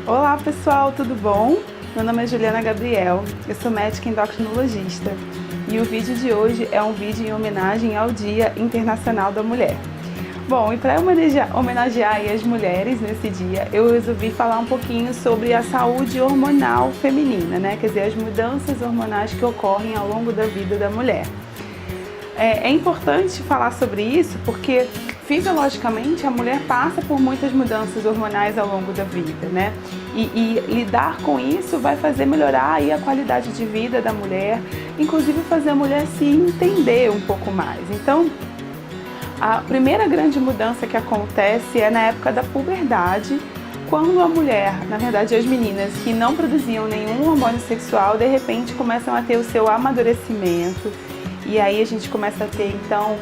Olá pessoal, tudo bom? Meu nome é Juliana Gabriel, eu sou médica endocrinologista e o vídeo de hoje é um vídeo em homenagem ao Dia Internacional da Mulher. Bom, e para homenagear as mulheres nesse dia, eu resolvi falar um pouquinho sobre a saúde hormonal feminina, né? Quer dizer, as mudanças hormonais que ocorrem ao longo da vida da mulher. É importante falar sobre isso porque fisiologicamente a mulher passa por muitas mudanças hormonais ao longo da vida, né? E lidar com isso vai fazer melhorar aí a qualidade de vida da mulher, inclusive fazer a mulher se entender um pouco mais. Então, a primeira grande mudança que acontece é na época da puberdade, quando a mulher, na verdade as meninas que não produziam nenhum hormônio sexual, de repente começam a ter o seu amadurecimento. E aí a gente começa a ter então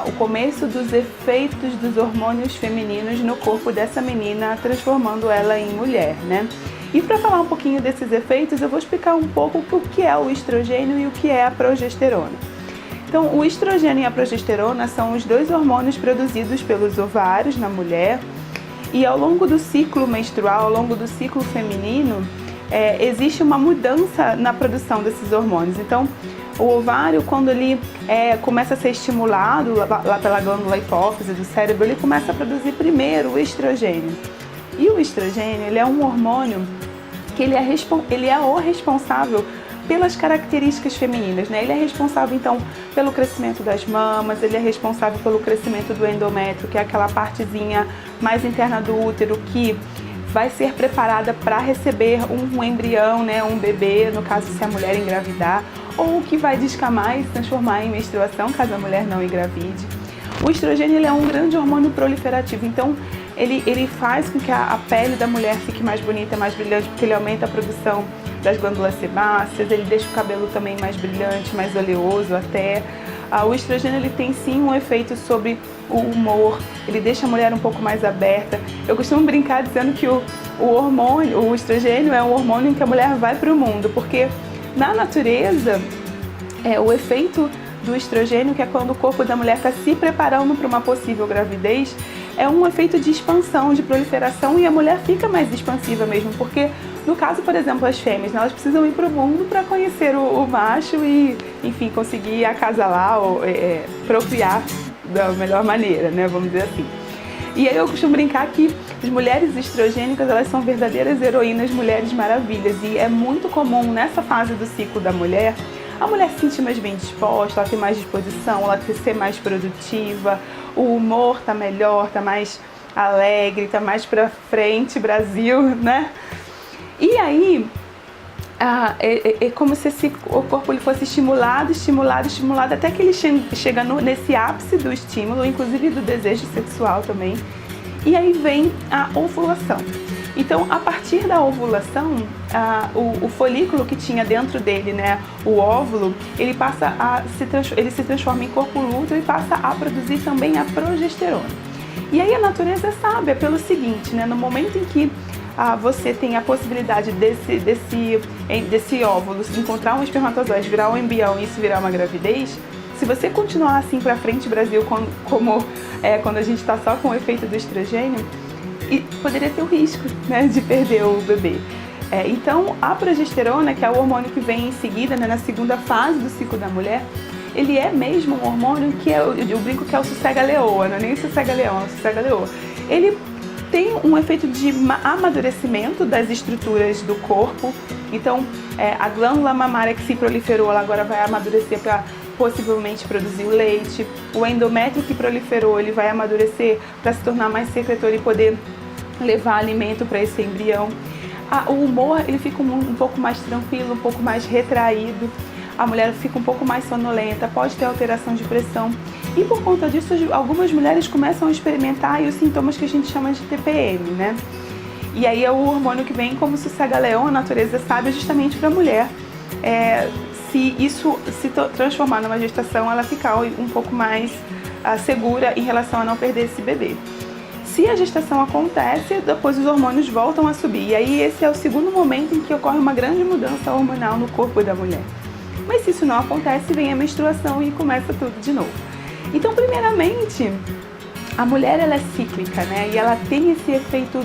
o começo dos efeitos dos hormônios femininos no corpo dessa menina, transformando ela em mulher, né? E para falar um pouquinho desses efeitos, eu vou explicar um pouco o que é o estrogênio e o que é a progesterona. Então, o estrogênio e a progesterona são os dois hormônios produzidos pelos ovários na mulher, e ao longo do ciclo menstrual, ao longo do ciclo feminino, existe uma mudança na produção desses hormônios. Então, o ovário, quando ele começa a ser estimulado lá pela glândula hipófise do cérebro, ele começa a produzir primeiro o estrogênio. E o estrogênio, ele é um hormônio que ele é o responsável pelas características femininas, né? Ele é responsável, então, pelo crescimento das mamas, ele é responsável pelo crescimento do endométrio, que é aquela partezinha mais interna do útero que vai ser preparada para receber um embrião, né? Um bebê, no caso se a mulher engravidar, ou que vai descamar e se transformar em menstruação, caso a mulher não engravide. O estrogênio ele é um grande hormônio proliferativo, então ele faz com que a pele da mulher fique mais bonita, mais brilhante, porque ele aumenta a produção das glândulas sebáceas, ele deixa o cabelo também mais brilhante, mais oleoso até. O estrogênio ele tem sim um efeito sobre o humor, ele deixa a mulher um pouco mais aberta. Eu costumo brincar dizendo que o estrogênio é um hormônio em que a mulher vai para o mundo, porque na natureza, o efeito do estrogênio, que é quando o corpo da mulher está se preparando para uma possível gravidez, é um efeito de expansão, de proliferação, e a mulher fica mais expansiva mesmo, porque no caso, por exemplo, as fêmeas, elas precisam ir para o mundo para conhecer o macho e, enfim, conseguir acasalar ou procriar da melhor maneira, né, vamos dizer assim. E aí eu costumo brincar que as mulheres estrogênicas, elas são verdadeiras heroínas, mulheres maravilhas, e é muito comum nessa fase do ciclo da mulher, a mulher se sentir mais bem disposta, ela ter mais disposição, ela ser mais produtiva, o humor tá melhor, tá mais alegre, tá mais pra frente, Brasil, né? E aí, é como se o corpo ele fosse estimulado, até que ele chega nesse ápice do estímulo, inclusive do desejo sexual também. E aí vem a ovulação. Então, a partir da ovulação, o folículo que tinha dentro dele, né, o óvulo, ele se transforma em corpo lúteo e passa a produzir também a progesterona. E aí a natureza é sábia pelo seguinte, né, no momento em que você tem a possibilidade desse óvulo encontrar um espermatozoide, virar um embrião e isso virar uma gravidez, se você continuar assim pra frente, Brasil, quando a gente está só com o efeito do estrogênio, poderia ter o risco, né, de perder o bebê. Então, a progesterona, que é o hormônio que vem em seguida, né, na segunda fase do ciclo da mulher, ele é mesmo um hormônio que eu brinco que é o sossega-leoa, não é nem sossega-leão, é o sossega-leoa. Ele tem um efeito de amadurecimento das estruturas do corpo. Então, a glândula mamária que se proliferou, ela agora vai amadurecer para possivelmente produzir o leite. O endométrio que proliferou, ele vai amadurecer para se tornar mais secretor e poder levar alimento para esse embrião. O humor, ele fica um pouco mais tranquilo, um pouco mais retraído. A mulher fica um pouco mais sonolenta, pode ter alteração de pressão. E por conta disso, algumas mulheres começam a experimentar os sintomas que a gente chama de TPM, né? E aí é o hormônio que vem como sossega-leão, a natureza sabe, justamente para a mulher. Se isso se transformar numa gestação, ela ficar um pouco mais segura em relação a não perder esse bebê. Se a gestação acontece, depois os hormônios voltam a subir. E aí esse é o segundo momento em que ocorre uma grande mudança hormonal no corpo da mulher. Mas se isso não acontece, vem a menstruação e começa tudo de novo. Então, primeiramente, a mulher ela é cíclica, né? E ela tem esse efeito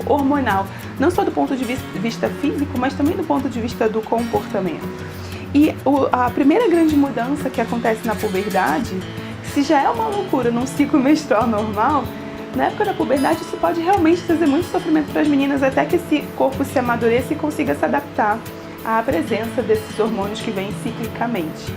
hormonal não só do ponto de vista físico, mas também do ponto de vista do comportamento. E a primeira grande mudança que acontece na puberdade, se já é uma loucura num ciclo menstrual normal, na época da puberdade isso pode realmente trazer muito sofrimento para as meninas, até que esse corpo se amadureça e consiga se adaptar à presença desses hormônios que vêm ciclicamente.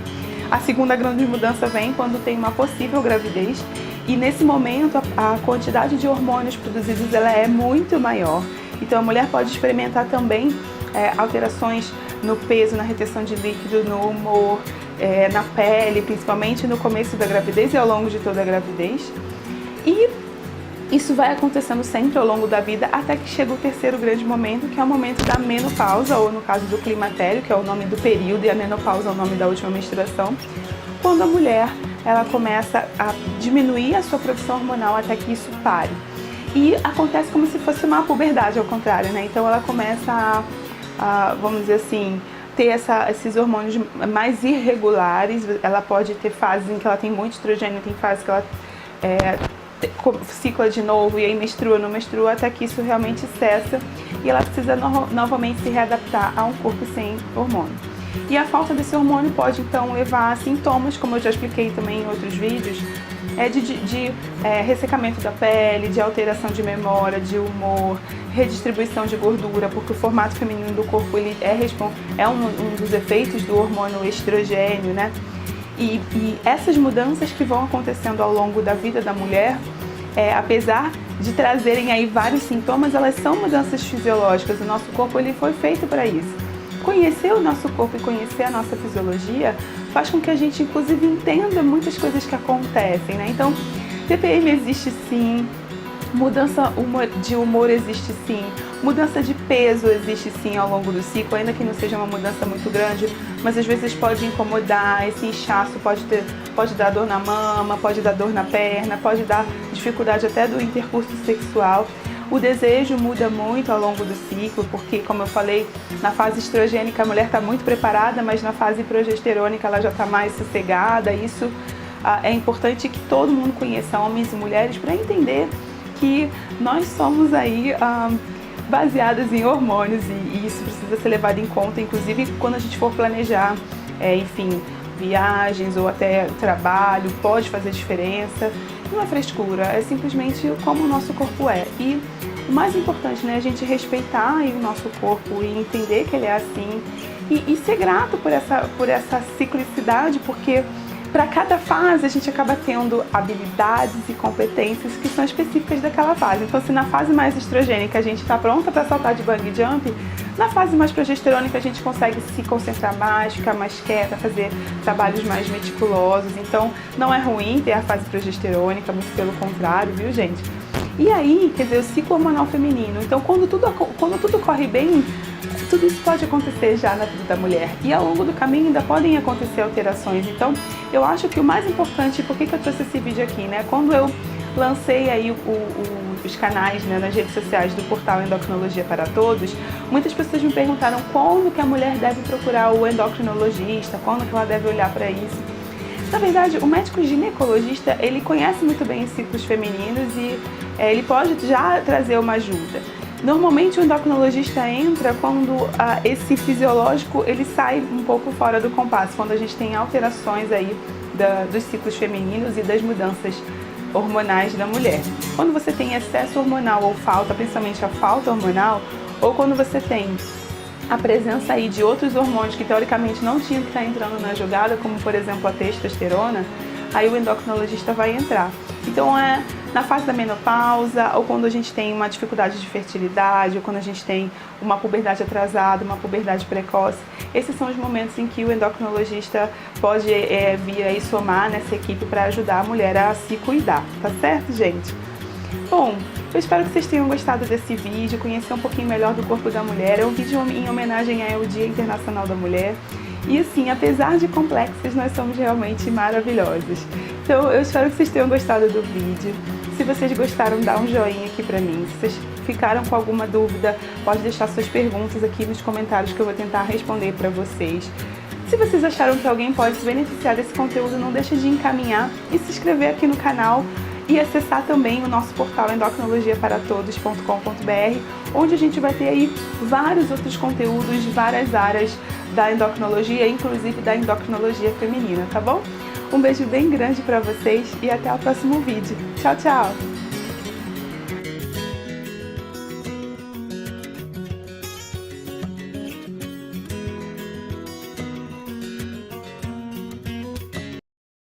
A segunda grande mudança vem quando tem uma possível gravidez, e nesse momento a quantidade de hormônios produzidos ela é muito maior. Então a mulher pode experimentar também alterações no peso, na retenção de líquido, no humor, na pele, principalmente no começo da gravidez e ao longo de toda a gravidez. E isso vai acontecendo sempre ao longo da vida, até que chega o terceiro grande momento, que é o momento da menopausa, ou no caso do climatério, que é o nome do período, e a menopausa é o nome da última menstruação, quando a mulher ela começa a diminuir a sua produção hormonal até que isso pare. E acontece como se fosse uma puberdade, ao contrário, né? Então ela começa vamos dizer assim, ter esses hormônios mais irregulares. Ela pode ter fases em que ela tem muito estrogênio, tem fases que ela cicla de novo e aí menstrua, não menstrua, até que isso realmente cessa e ela precisa novamente se readaptar a um corpo sem hormônio. E a falta desse hormônio pode então levar a sintomas, como eu já expliquei também em outros vídeos, de ressecamento da pele, de alteração de memória, de humor, redistribuição de gordura, porque o formato feminino do corpo ele é um dos efeitos do hormônio estrogênio, né? E essas mudanças que vão acontecendo ao longo da vida da mulher, apesar de trazerem aí vários sintomas, elas são mudanças fisiológicas. O nosso corpo ele foi feito para isso. Conhecer o nosso corpo e conhecer a nossa fisiologia faz com que a gente, inclusive, entenda muitas coisas que acontecem, né? Então, TPM existe sim, mudança de humor existe sim, mudança de peso existe sim ao longo do ciclo, ainda que não seja uma mudança muito grande, mas às vezes pode incomodar, esse inchaço pode dar dor na mama, pode dar dor na perna, pode dar dificuldade até do intercurso sexual. O desejo muda muito ao longo do ciclo, porque, como eu falei, na fase estrogênica a mulher está muito preparada, mas na fase progesterônica ela já está mais sossegada. Isso é importante que todo mundo conheça, homens e mulheres, para entender que nós somos aí baseadas em hormônios e isso precisa ser levado em conta, inclusive quando a gente for planejar, enfim, viagens ou até trabalho, pode fazer diferença. Não é frescura, é simplesmente como o nosso corpo é. E o mais importante, né, é a gente respeitar aí o nosso corpo e entender que ele é assim e ser grato por essa ciclicidade, porque para cada fase a gente acaba tendo habilidades e competências que são específicas daquela fase. Então, se na fase mais estrogênica a gente está pronta para saltar de bungee jump, na fase mais progesterônica a gente consegue se concentrar mais, ficar mais quieta, fazer trabalhos mais meticulosos. Então, não é ruim ter a fase progesterônica, muito pelo contrário, viu, gente? E aí, quer dizer, o ciclo hormonal feminino. Então, quando tudo corre bem, tudo isso pode acontecer já na vida da mulher. E ao longo do caminho ainda podem acontecer alterações. Então, eu acho que o mais importante, por que eu trouxe esse vídeo aqui, né? Quando eu lancei aí os canais, né, nas redes sociais do portal Endocrinologia para Todos, muitas pessoas me perguntaram quando que a mulher deve procurar o endocrinologista, quando que ela deve olhar para isso. Na verdade, o médico ginecologista, ele conhece muito bem os ciclos femininos e ele pode já trazer uma ajuda. Normalmente o endocrinologista entra quando esse fisiológico ele sai um pouco fora do compasso, quando a gente tem alterações aí dos ciclos femininos e das mudanças hormonais da mulher. Quando você tem excesso hormonal ou falta, principalmente a falta hormonal, ou quando você tem a presença aí de outros hormônios que teoricamente não tinham que estar entrando na jogada, como por exemplo a testosterona, aí o endocrinologista vai entrar. Então na fase da menopausa, ou quando a gente tem uma dificuldade de fertilidade, ou quando a gente tem uma puberdade atrasada, uma puberdade precoce, esses são os momentos em que o endocrinologista pode vir aí somar nessa equipe para ajudar a mulher a se cuidar, tá certo, gente? Bom, eu espero que vocês tenham gostado desse vídeo, conhecer um pouquinho melhor do corpo da mulher. É um vídeo em homenagem ao Dia Internacional da Mulher. E assim, apesar de complexos, nós somos realmente maravilhosas. Então, eu espero que vocês tenham gostado do vídeo. Se vocês gostaram, dá um joinha aqui pra mim. Se vocês ficaram com alguma dúvida, pode deixar suas perguntas aqui nos comentários que eu vou tentar responder pra vocês. Se vocês acharam que alguém pode se beneficiar desse conteúdo, não deixe de encaminhar e se inscrever aqui no canal. e acessar também o nosso portal endocrinologiaparatodos.com.br, onde a gente vai ter aí vários outros conteúdos de várias áreas da endocrinologia, inclusive da endocrinologia feminina, tá bom? Um beijo bem grande para vocês e até o próximo vídeo. Tchau, tchau!